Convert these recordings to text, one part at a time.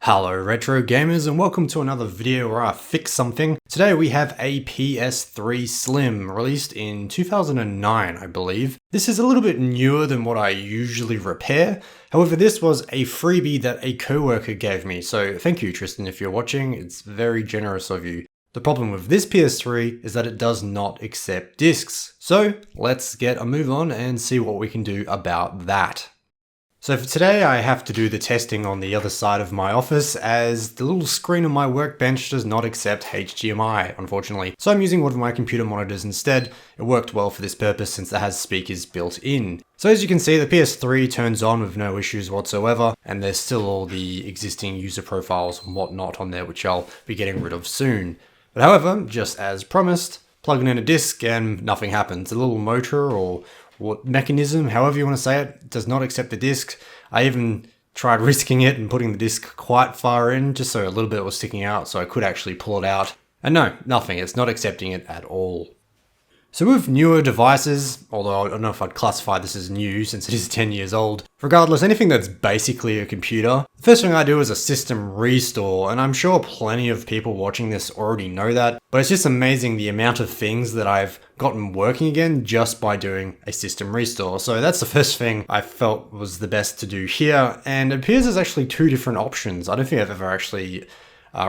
Hello retro gamers and welcome to another video where I fix something. Today we have a PS3 Slim released in 2009 I believe. This is a little bit newer than what I usually repair. However, this was a freebie that a coworker gave me, so thank you Tristan if you're watching, it's very generous of you. The problem with this PS3 is that it does not accept discs. So let's get a move on and see what we can do about that. So for today I have to do the testing on the other side of my office as the little screen on my workbench does not accept HDMI, unfortunately. So I'm using one of my computer monitors instead. It worked well for this purpose since it has speakers built in. So as you can see, the PS3 turns on with no issues whatsoever, and there's still all the existing user profiles and whatnot on there which I'll be getting rid of soon. But however, just as promised, plugging in a disc and nothing happens. A little motor or what mechanism, however you want to say it, does not accept the disc. I even tried risking it and putting the disc quite far in just so a little bit was sticking out so I could actually pull it out. And no, nothing, it's not accepting it at all. So with newer devices, although I don't know if I'd classify this as new since it is 10 years old, regardless, anything that's basically a computer, the first thing I do is a system restore, and I'm sure plenty of people watching this already know that, but it's just amazing the amount of things that I've gotten working again just by doing a system restore. So that's the first thing I felt was the best to do here, and it appears there's actually two different options. I don't think I've ever actually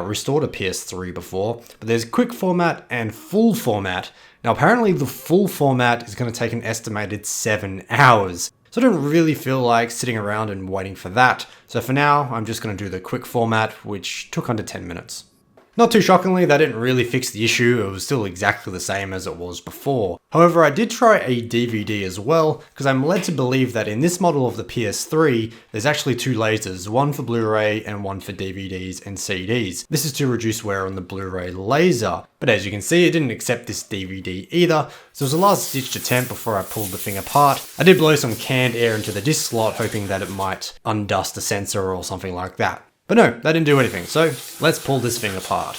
restored a PS3 before, but there's quick format and full format. Now apparently the full format is going to take an estimated 7 hours, so I don't really feel like sitting around and waiting for that. So for now, I'm just going to do the quick format, which took under 10 minutes. Not too shockingly, that didn't really fix the issue, it was still exactly the same as it was before. However, I did try a DVD as well, because I'm led to believe that in this model of the PS3, there's actually two lasers, one for Blu-ray and one for DVDs and CDs. This is to reduce wear on the Blu-ray laser, but as you can see, it didn't accept this DVD either, so it was a last-ditched attempt before I pulled the thing apart. I did blow some canned air into the disc slot, hoping that it might undust the sensor or something like that. But no, that didn't do anything, so let's pull this thing apart.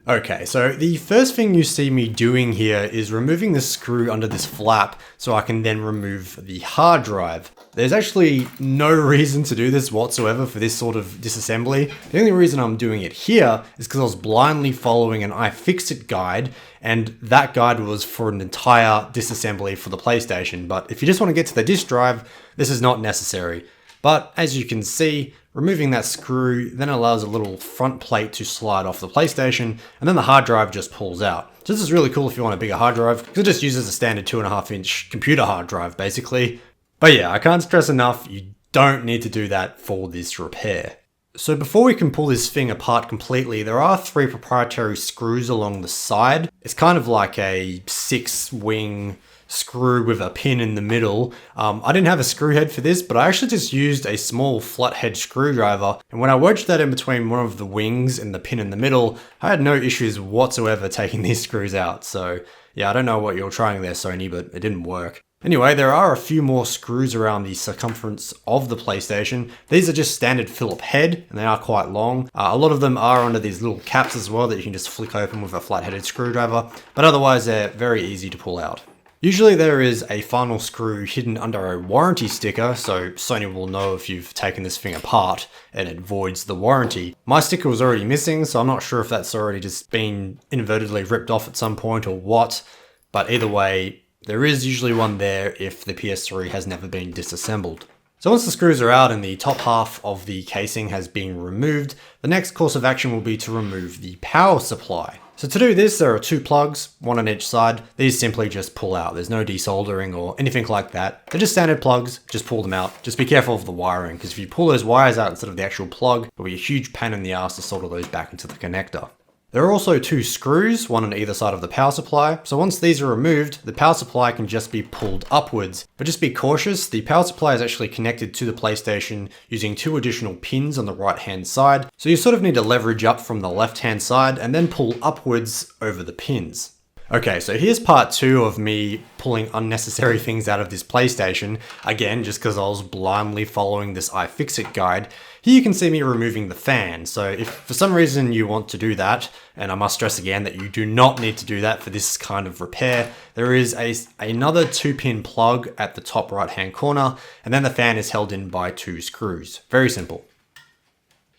Okay, so the first thing you see me doing here is removing the screw under this flap so I can then remove the hard drive. There's actually no reason to do this whatsoever for this sort of disassembly. The only reason I'm doing it here is because I was blindly following an iFixit guide, and that guide was for an entire disassembly for the PlayStation. But if you just want to get to the disk drive, this is not necessary. But as you can see, removing that screw then allows a little front plate to slide off the PlayStation, and then the hard drive just pulls out. So this is really cool if you want a bigger hard drive, because it just uses a standard 2.5-inch computer hard drive basically. But yeah, I can't stress enough, you don't need to do that for this repair. So before we can pull this thing apart completely, there are 3 proprietary screws along the side. It's kind of like a 6-wing screw with a pin in the middle. I didn't have a screw head for this, but I actually just used a small flathead screwdriver, and when I wedged that in between one of the wings and the pin in the middle, I had no issues whatsoever taking these screws out. So yeah, I don't know what you're trying there, Sony, but it didn't work. Anyway, there are a few more screws around the circumference of the PlayStation. These are just standard Phillips head, and they are quite long. A lot of them are under these little caps as well that you can just flick open with a flat-headed screwdriver, but otherwise they're very easy to pull out. Usually there is a final screw hidden under a warranty sticker, so Sony will know if you've taken this thing apart and it voids the warranty. My sticker was already missing, so I'm not sure if that's already just been inadvertently ripped off at some point or what, but either way, there is usually one there if the PS3 has never been disassembled. So once the screws are out and the top half of the casing has been removed, the next course of action will be to remove the power supply. So to do this, there are 2 plugs, one on each side. These simply just pull out. There's no desoldering or anything like that. They're just standard plugs, just pull them out. Just be careful of the wiring, because if you pull those wires out instead of the actual plug, it'll be a huge pain in the ass to solder those back into the connector. There are also 2 screws, one on either side of the power supply, so once these are removed, the power supply can just be pulled upwards. But just be cautious, the power supply is actually connected to the PlayStation using 2 additional pins on the right hand side, so you sort of need to leverage up from the left hand side and then pull upwards over the pins. Okay, so here's part 2 of me pulling unnecessary things out of this PlayStation, again just because I was blindly following this iFixit guide. Here you can see me removing the fan, so if for some reason you want to do that, and I must stress again that you do not need to do that for this kind of repair, there is another 2-pin plug at the top right hand corner, and then the fan is held in by 2 screws. Very simple.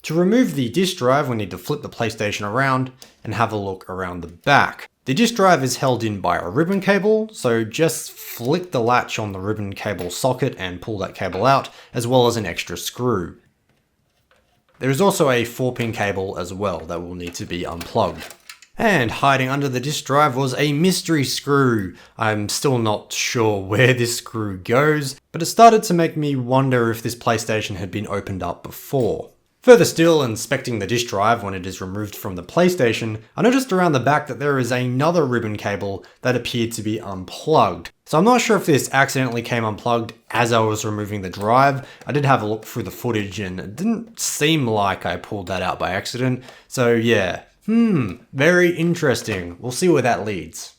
To remove the disk drive, we need to flip the PlayStation around and have a look around the back. The disk drive is held in by a ribbon cable, so just flick the latch on the ribbon cable socket and pull that cable out, as well as an extra screw. There is also a 4-pin cable as well that will need to be unplugged. And hiding under the disk drive was a mystery screw. I'm still not sure where this screw goes, but it started to make me wonder if this PlayStation had been opened up before. Further still, inspecting the disk drive when it is removed from the PlayStation, I noticed around the back that there is another ribbon cable that appeared to be unplugged. So I'm not sure if this accidentally came unplugged as I was removing the drive. I did have a look through the footage and it didn't seem like I pulled that out by accident. So yeah, very interesting. We'll see where that leads.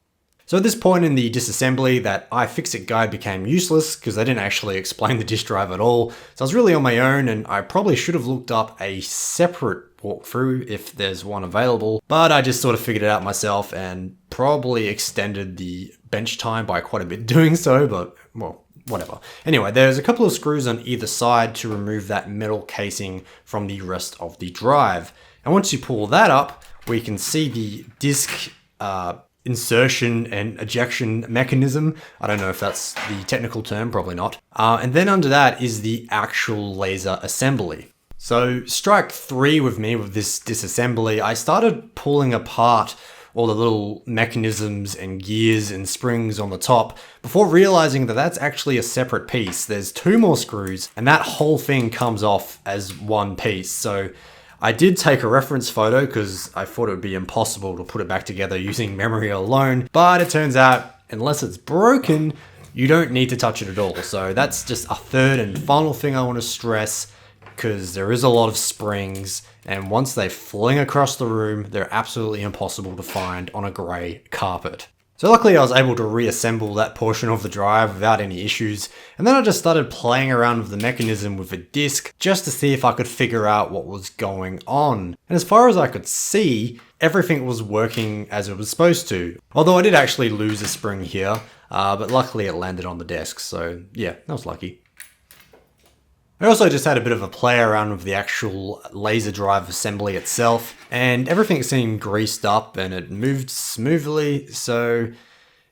So at this point in the disassembly, that iFixit guide became useless because they didn't actually explain the disk drive at all. So I was really on my own, and I probably should have looked up a separate walkthrough if there's one available, but I just sort of figured it out myself and probably extended the bench time by quite a bit doing so, but well, whatever. Anyway, there's a couple of screws on either side to remove that metal casing from the rest of the drive. And once you pull that up, we can see the disk insertion and ejection mechanism. I don't know if that's the technical term, probably not. And then under that is the actual laser assembly. So strike 3 with me with this disassembly. I started pulling apart all the little mechanisms and gears and springs on the top before realizing that that's actually a separate piece. There's 2 more screws and that whole thing comes off as one piece. So I did take a reference photo because I thought it would be impossible to put it back together using memory alone, but it turns out unless it's broken, you don't need to touch it at all. So that's just a third and final thing I want to stress, because there is a lot of springs, and once they fling across the room, they're absolutely impossible to find on a grey carpet. So luckily I was able to reassemble that portion of the drive without any issues, and then I just started playing around with the mechanism with a disc just to see if I could figure out what was going on. And as far as I could see, everything was working as it was supposed to. Although I did actually lose a spring here, but luckily it landed on the desk, so yeah, that was lucky. I also just had a bit of a play around with the actual laser drive assembly itself, and everything seemed greased up and it moved smoothly, so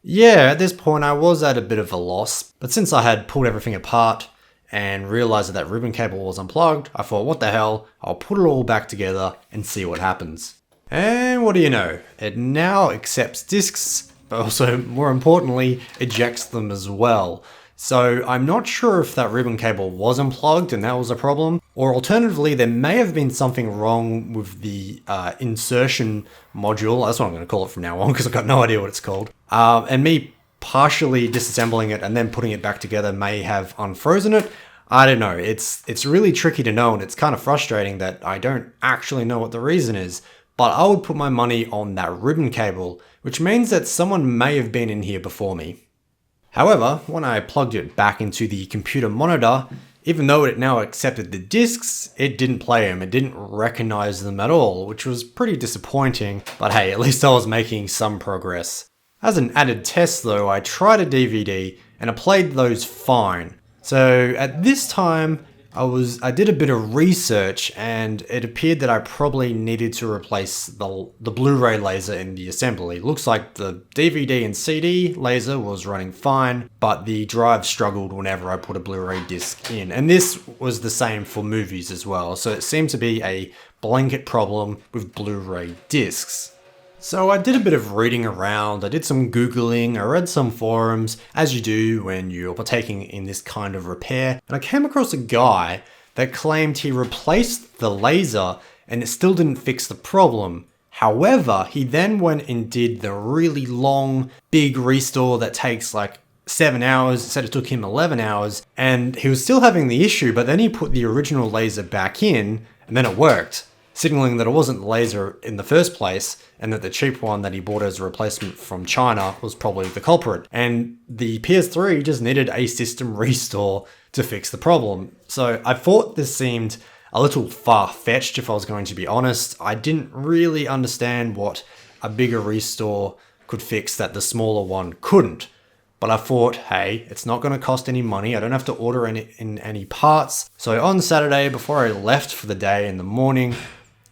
yeah, at this point I was at a bit of a loss. But since I had pulled everything apart and realized that ribbon cable was unplugged, I thought, what the hell, I'll put it all back together and see what happens. And what do you know, it now accepts discs, but also more importantly, ejects them as well. So I'm not sure if that ribbon cable was unplugged and that was a problem, or alternatively there may have been something wrong with the insertion module. That's what I'm going to call it from now on because I've got no idea what it's called. And me partially disassembling it and then putting it back together may have unfrozen it. I don't know, it's really tricky to know, and it's kind of frustrating that I don't actually know what the reason is. But I would put my money on that ribbon cable, which means that someone may have been in here before me. However, when I plugged it back into the computer monitor, even though it now accepted the discs, it didn't play them, it didn't recognize them at all, which was pretty disappointing, but hey, at least I was making some progress. As an added test though, I tried a DVD and I played those fine. So at this time, I did a bit of research and it appeared that I probably needed to replace the Blu-ray laser in the assembly. Looks like the DVD and CD laser was running fine, but the drive struggled whenever I put a Blu-ray disc in. And this was the same for movies as well, so it seemed to be a blanket problem with Blu-ray discs. So I did a bit of reading around, I did some Googling, I read some forums, as you do when you're partaking in this kind of repair, and I came across a guy that claimed he replaced the laser and it still didn't fix the problem. However, he then went and did the really long, big restore that takes like 7 hours, said it took him 11 hours, and he was still having the issue, but then he put the original laser back in, and then it worked, signaling that it wasn't the laser in the first place, and that the cheap one that he bought as a replacement from China was probably the culprit. And the PS3 just needed a system restore to fix the problem. So I thought this seemed a little far-fetched, if I was going to be honest. I didn't really understand what a bigger restore could fix that the smaller one couldn't. But I thought, hey, it's not going to cost any money. I don't have to order any parts. So on Saturday, before I left for the day in the morning,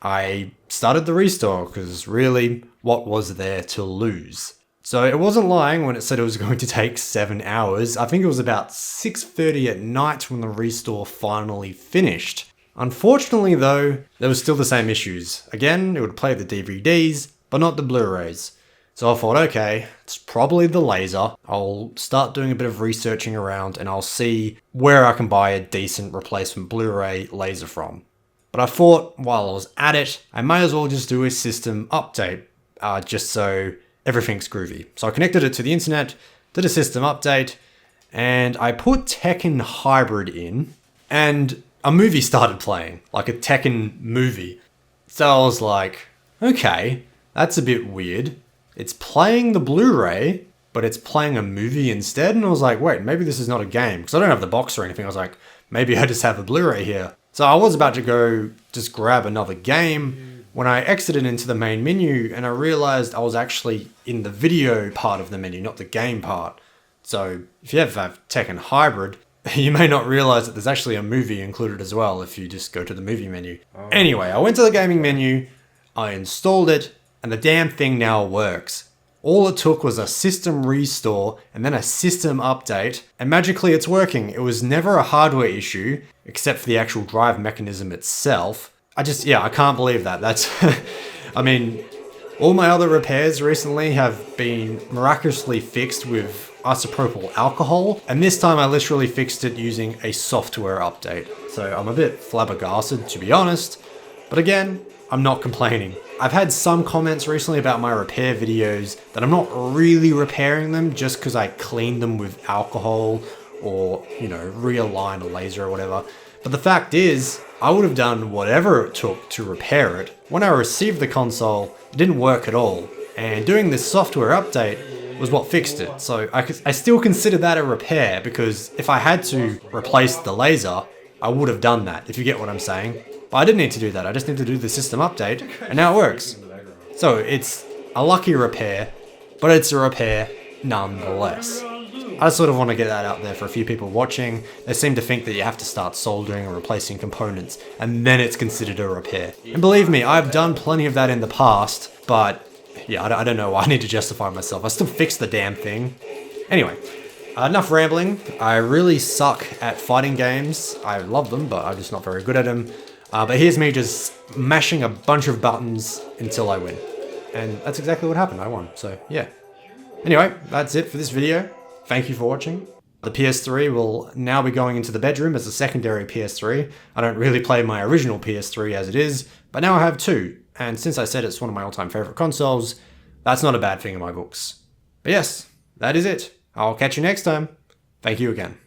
I started the restore because really, what was there to lose? So it wasn't lying when it said it was going to take 7 hours. I think it was about 6:30 at night when the restore finally finished. Unfortunately though, there was still the same issues. Again, it would play the DVDs, but not the Blu-rays. So I thought, okay, it's probably the laser. I'll start doing a bit of researching around and I'll see where I can buy a decent replacement Blu-ray laser from. But I thought while I was at it, I may as well just do a system update, just so everything's groovy. So I connected it to the internet, did a system update, and I put Tekken Hybrid in, and a movie started playing, like a Tekken movie. So I was like, okay, that's a bit weird. It's playing the Blu-ray, but it's playing a movie instead. And I was like, wait, maybe this is not a game, because I don't have the box or anything. I was like, maybe I just have a Blu-ray here. So I was about to go just grab another game when I exited into the main menu and I realized I was actually in the video part of the menu, not the game part. So if you have Tekken Hybrid, you may not realize that there's actually a movie included as well if you just go to the movie menu. Anyway, I went to the gaming menu, I installed it, and the damn thing now works. All it took was a system restore and then a system update, and magically it's working. It was never a hardware issue, except for the actual drive mechanism itself. I can't believe that. That's, I mean, all my other repairs recently have been miraculously fixed with isopropyl alcohol, and this time I literally fixed it using a software update. So I'm a bit flabbergasted, to be honest, but again, I'm not complaining. I've had some comments recently about my repair videos that I'm not really repairing them just because I cleaned them with alcohol or, realign a laser or whatever. But the fact is, I would have done whatever it took to repair it. When I received the console, it didn't work at all. And doing this software update was what fixed it. So I still consider that a repair because if I had to replace the laser, I would have done that, if you get what I'm saying. But I didn't need to do that. I just need to do the system update, and now it works. So it's a lucky repair, but it's a repair nonetheless. I sort of want to get that out there for a few people watching. They seem to think that you have to start soldering or replacing components, and then it's considered a repair. And believe me, I've done plenty of that in the past, but yeah, I don't know why I need to justify myself. I still fixed the damn thing. Anyway. Enough rambling. I really suck at fighting games. I love them, but I'm just not very good at them. But here's me just mashing a bunch of buttons until I win. And that's exactly what happened. I won. So, yeah. Anyway, that's it for this video. Thank you for watching. The PS3 will now be going into the bedroom as a secondary PS3. I don't really play my original PS3 as it is, but now I have two. And since I said it's one of my all-time favorite consoles, that's not a bad thing in my books. But yes, that is it. I'll catch you next time. Thank you again.